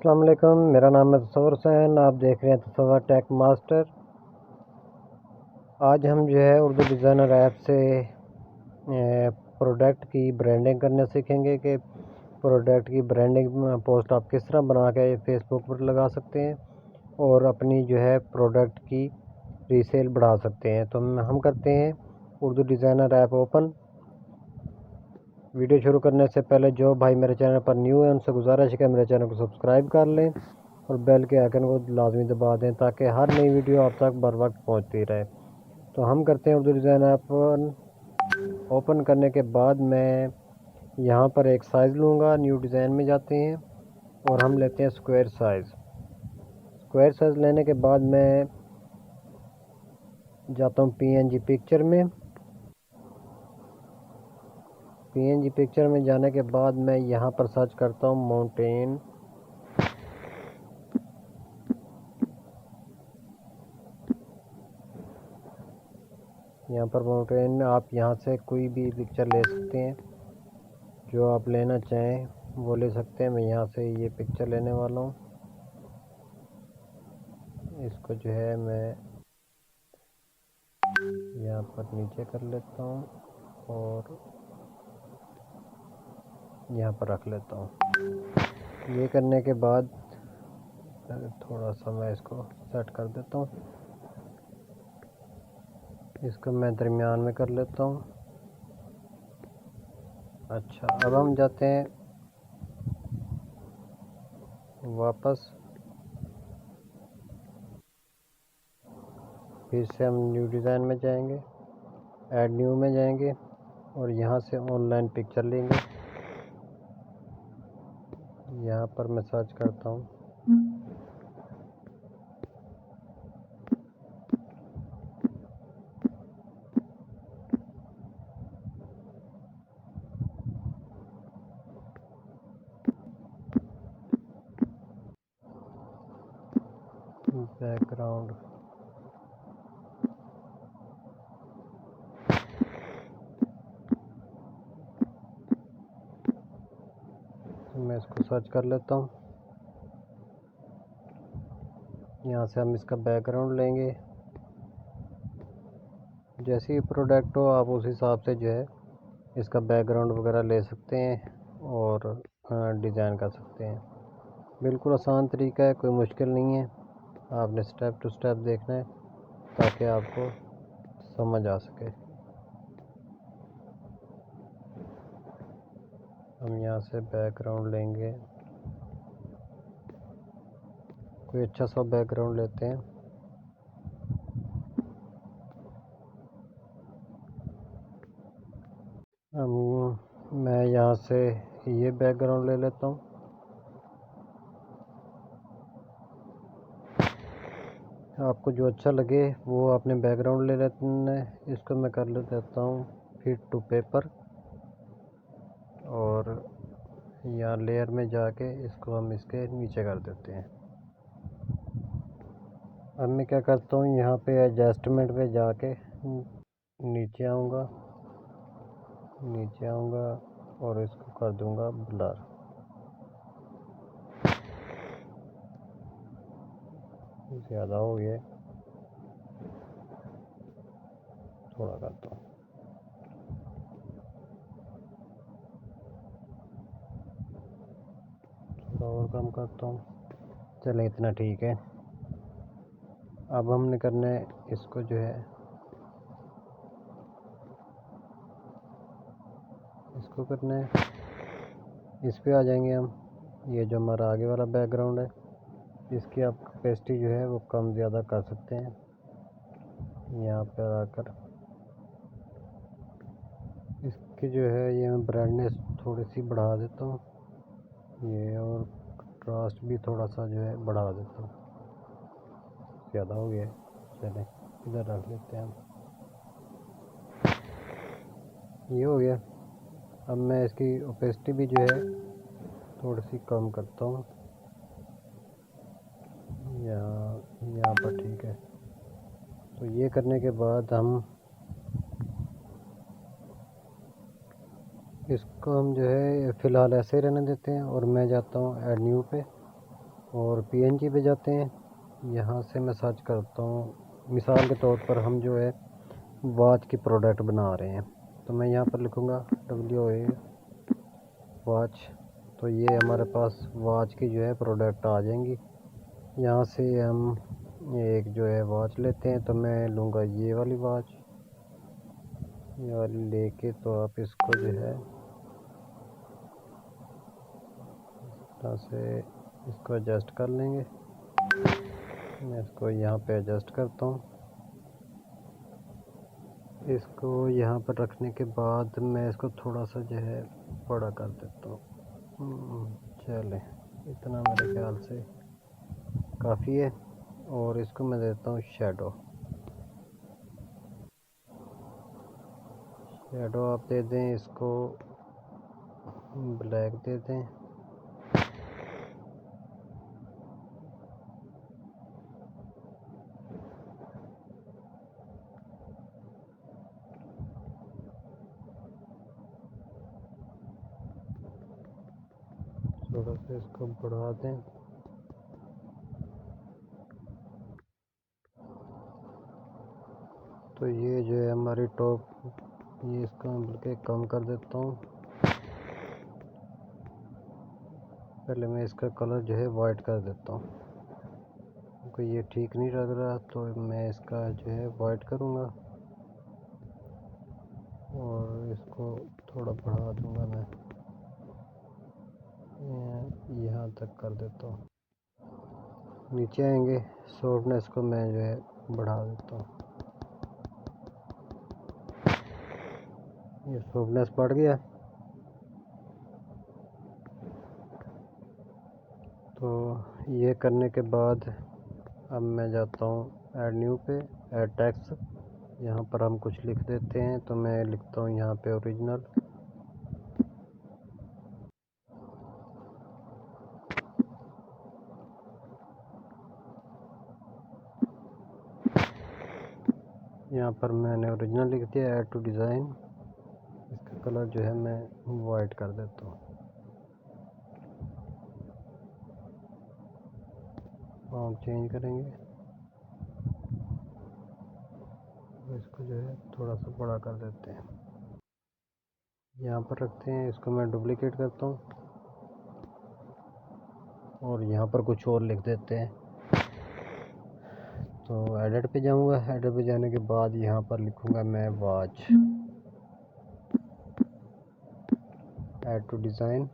अस्सलाम वालेकुम, मेरा नाम है तसव्वुर हुसैन। आप देख रहे हैं तसव्वुर टेक मास्टर। आज हम जो है उर्दू डिज़ाइनर ऐप से प्रोडक्ट की ब्रांडिंग करने सीखेंगे कि प्रोडक्ट की ब्रांडिंग पोस्ट आप किस तरह बना के फेसबुक पर लगा सकते हैं और अपनी जो है प्रोडक्ट की रीसेल बढ़ा सकते हैं। तो हम करते हैं Urdu designer app open. Video शुरू करने से पहले जो भाई मेरे चैनल पर न्यू है उनसे गुजारिश है कि मेरे चैनल को सब्सक्राइब कर लें और बेल के आइकन को लाजमी दबा दें ताकि हर नई वीडियो आप तक बर वक्त पहुँचती रहे। तो हम करते हैं उर्दू डिज़ाइन ऐप ओपन करने के बाद मैं यहाँ पर एक साइज़ लूँगा। न्यू डिज़ाइन में जाते हैं और हम लेते हैं स्क्वायर साइज़ लेने के बाद मैं जाता हूँ PNG पिक्चर में जाने के बाद मैं यहाँ पर सर्च करता हूँ माउंटेन। यहाँ पर माउंटेन आप यहाँ से कोई भी पिक्चर ले सकते हैं, जो आप लेना चाहें वो ले सकते हैं। मैं यहाँ से ये पिक्चर लेने वाला हूँ। इसको जो है मैं यहाँ पर नीचे कर लेता हूँ और यहाँ पर रख लेता हूँ। ये करने के बाद थोड़ा सा मैं इसको सेट कर देता हूँ। इसको मैं दरमियान में कर लेता हूँ। अच्छा, अब हम जाते हैं वापस, फिर से हम न्यू डिज़ाइन में जाएंगे, ऐड न्यू में जाएंगे और यहाँ से ऑनलाइन पिक्चर लेंगे। यहाँ पर मैं सर्च करता हूँ बैकग्राउंड। मैं इसको सर्च कर लेता हूँ। यहाँ से हम इसका बैकग्राउंड लेंगे। जैसे ही प्रोडक्ट हो आप उस हिसाब से जो है इसका बैकग्राउंड वगैरह ले सकते हैं और डिज़ाइन कर सकते हैं। बिल्कुल आसान तरीका है, कोई मुश्किल नहीं है। आपने स्टेप टू स्टेप देखना है ताकि आपको समझ आ सके। हम यहाँ से बैकग्राउंड लेंगे, कोई अच्छा सा बैकग्राउंड लेते हैं। मैं यहाँ से ये बैकग्राउंड ले लेता हूँ। आपको जो अच्छा लगे वो आपने बैकग्राउंड ले लेना है। इसको मैं कर लेता हूँ फिट टू पेपर और यहाँ लेयर में जाके इसको हम इसके नीचे कर देते हैं। अब मैं क्या करता हूँ, यहाँ पे एडजस्टमेंट पे जाके नीचे आऊँगा और इसको कर दूँगा ब्लर। ज़्यादा हो गया, थोड़ा करता हूँ। थोड़ा और कम करता हूँ। चलें, इतना ठीक है। अब हमने करना है इसको जो है इसको करना है, इस पे आ जाएंगे हम। ये जो हमारा आगे वाला बैकग्राउंड है इसकी आप कैपेसिटी जो है वो कम ज़्यादा कर सकते हैं। यहाँ पर आकर इसकी जो है ये मैं ब्राइटनेस थोड़ी सी बढ़ा देता हूँ, ये, और कंट्रास्ट भी थोड़ा सा जो है बढ़ा देता हूँ। ज़्यादा हो गया, चलें इधर रख लेते हैं हम। ये हो गया। अब मैं इसकी ओपेसिटी भी जो है थोड़ी सी कम करता हूँ। यहाँ पर ठीक है। तो ये करने के बाद हम इसको हम जो है फ़िलहाल ऐसे ही रहने देते हैं और मैं जाता हूँ ऐड न्यू पे। और पीएनजी पे जाते हैं। यहाँ से मैं सर्च करता हूँ, मिसाल के तौर पर हम जो है वॉच की प्रोडक्ट बना रहे हैं, तो मैं यहाँ पर लिखूँगा WA वॉच। तो ये हमारे पास वॉच की जो है प्रोडक्ट आ जाएंगी। यहाँ से हम एक जो है वॉच लेते हैं, तो मैं लूँगा ये वाली वॉच, ये वाली लेके तो आप इसको जो है इस तरह से इसको एडजस्ट कर लेंगे। मैं इसको यहाँ पे एडजस्ट करता हूँ। इसको यहाँ पर रखने के बाद मैं इसको थोड़ा सा जो है बड़ा कर देता हूँ। चले, इतना मेरे ख्याल से काफ़ी है। और इसको मैं देता हूँ शेडो। शेडो आप दे दें, इसको ब्लैक दे दें। थोड़ा सा इसको बढ़ा दें। तो ये जो है हमारी टॉप, ये इसको मैं बल्कि कम कर देता हूँ। पहले मैं इसका कलर जो है वाइट कर देता हूँ, क्योंकि ये ठीक नहीं लग रहा, तो मैं इसका जो है वाइट करूँगा और इसको थोड़ा बढ़ा दूँगा। मैं यहाँ तक कर देता हूँ। नीचे आएंगे, सॉफ्टनेस को मैं जो है बढ़ा देता हूँ। ये सॉफ्टनेस बढ़ गया। तो ये करने के बाद अब मैं जाता हूँ ऐड न्यू पे, ऐड टेक्स्ट। यहाँ पर हम कुछ लिख देते हैं, तो मैं लिखता हूँ यहाँ पे ओरिजिनल। यहाँ पर मैंने ओरिजिनल लिख दिया। ऐड टू डिज़ाइन, इसका कलर जो है मैं वाइट कर देता हूँ। फॉन्ट चेंज करेंगे, इसको जो है थोड़ा सा बड़ा कर देते हैं। यहाँ पर रखते हैं, इसको मैं डुप्लीकेट करता हूँ और यहाँ पर कुछ और लिख देते हैं। तो एडिट पे जाऊँगा, एडिट पे जाने के बाद यहाँ पर लिखूँगा मैं वॉच। ऐड टू डिज़ाइन,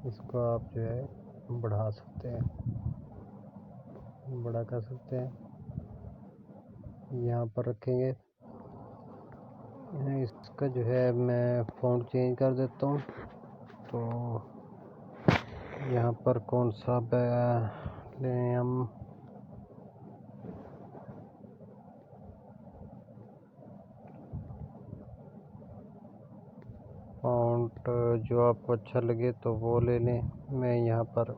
इसको आप जो है बढ़ा सकते हैं, बड़ा कर सकते हैं। यहाँ पर रखेंगे, इसका जो है मैं फ़ॉन्ट चेंज कर देता हूँ। तो यहाँ पर कौन सा लें हम, फ़ॉन्ट जो आपको अच्छा लगे तो वो ले लें। मैं यहाँ पर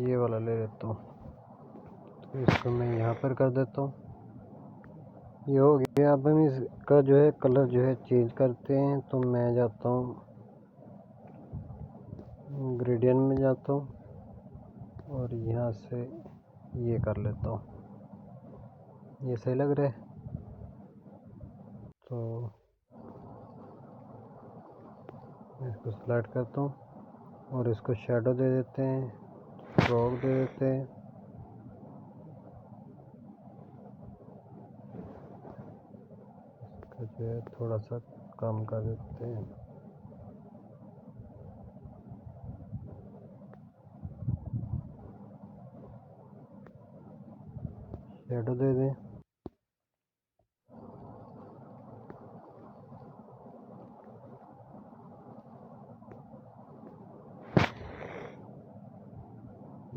ये वाला ले लेता हूँ, तो इसको मैं यहाँ पर कर देता हूँ। ये हो गया। अब हम इसका जो है कलर जो है चेंज करते हैं, तो मैं जाता हूँ ग्रेडियंट में जाता हूँ और यहाँ से ये कर लेता हूँ। ये सही लग रहा है, तो मैं इसको सेलेक्ट करता हूँ और इसको शेडो दे देते हैं, स्ट्रोक दे देते हैं। इसका जो है थोड़ा सा कम कर देते हैं। शेडो दे दें।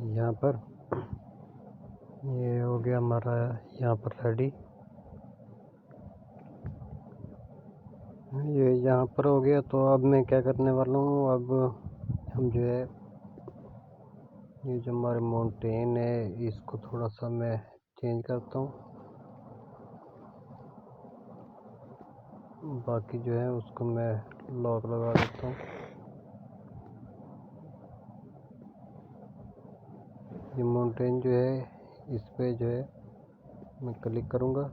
यहाँ पर ये हो गया हमारा यहाँ पर रेडी। ये यहाँ पर हो गया। तो अब मैं क्या करने वाला हूँ, अब हम जो है ये जो हमारे माउंटेन है इसको थोड़ा सा मैं चेंज करता हूँ। बाकी जो है उसको मैं लॉक लगा देता हूँ। ये माउंटेन जो है इस पे जो है मैं क्लिक करूँगा।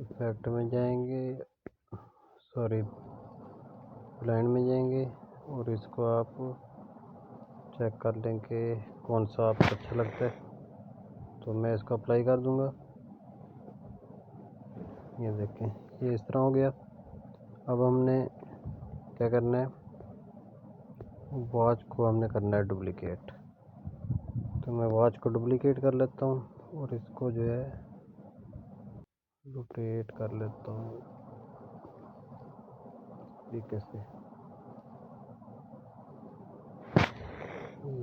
इफेक्ट में जाएंगे, सॉरी ब्लेंड में जाएंगे और इसको आप चेक कर लें कि कौन सा आपको अच्छा लगता है। तो मैं इसको अप्लाई कर दूंगा। ये देखें ये इस तरह हो गया। अब हमने क्या करना है, वॉच को हमने करना है डुप्लिकेट। तो मैं वॉच को डुप्लिकेट कर लेता हूँ और इसको जो है रोटेट कर लेता हूँ तरीके से,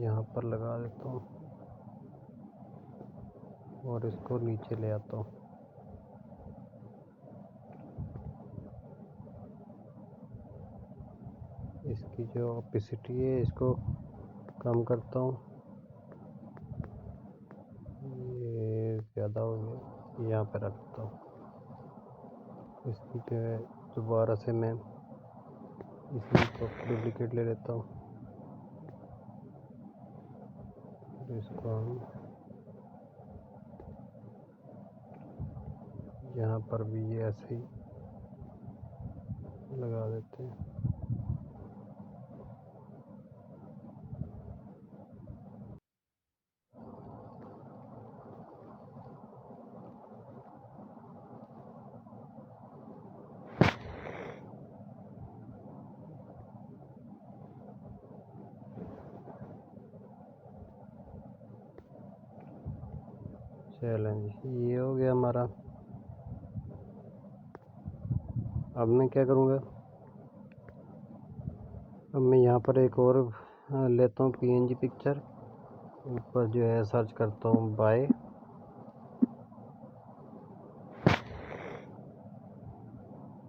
यहाँ पर लगा देता हूँ और इसको नीचे ले आता हूँ। इसकी जो ओपेसिटी है इसको कम करता हूँ, ये ज़्यादा हो गया, यहाँ पर रखता हूँ। इसकी जो है दोबारा से मैं इसी को डुप्लिकेट ले लेता हूँ और इसको हम यहाँ पर भी ये ऐसे ही लगा देते हैं। चैलेंज ये हो गया हमारा। अब मैं क्या करूँगा, अब मैं यहाँ पर एक और लेता हूँ PNG पिक्चर। ऊपर जो है सर्च करता हूँ बाय।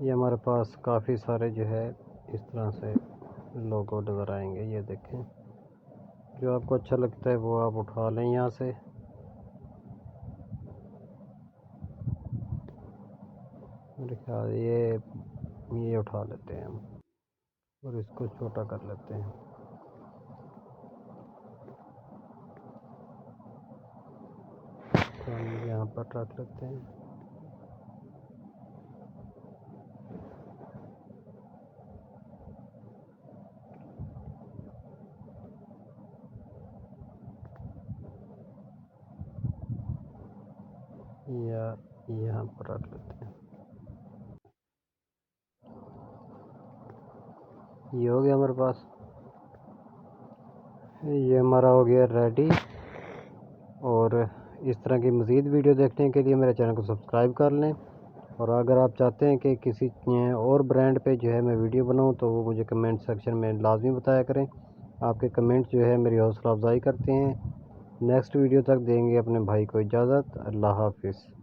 ये हमारे पास काफ़ी सारे जो है इस तरह से लोगो नज़र आएंगे। ये देखें, जो आपको अच्छा लगता है वो आप उठा लें यहाँ से। मेरे ख्याल ये उठा लेते हैं हम और इसको छोटा कर लेते हैं। तो हम यहाँ पर रख लेते हैं। या यहाँ पर रख लेते हैं। ये हो गया हमारे पास, ये हमारा हो गया रेडी। और इस तरह की मज़ीद वीडियो देखने के लिए मेरे चैनल को सब्सक्राइब कर लें। और अगर आप चाहते हैं कि किसी और ब्रांड पे जो है मैं वीडियो बनाऊं तो वो मुझे कमेंट सेक्शन में लाजमी बताया करें। आपके कमेंट्स जो है मेरी हौसला अफजाई करते हैं। नेक्स्ट वीडियो तक देंगे अपने भाई को इजाज़त। अल्लाह हाफिज़।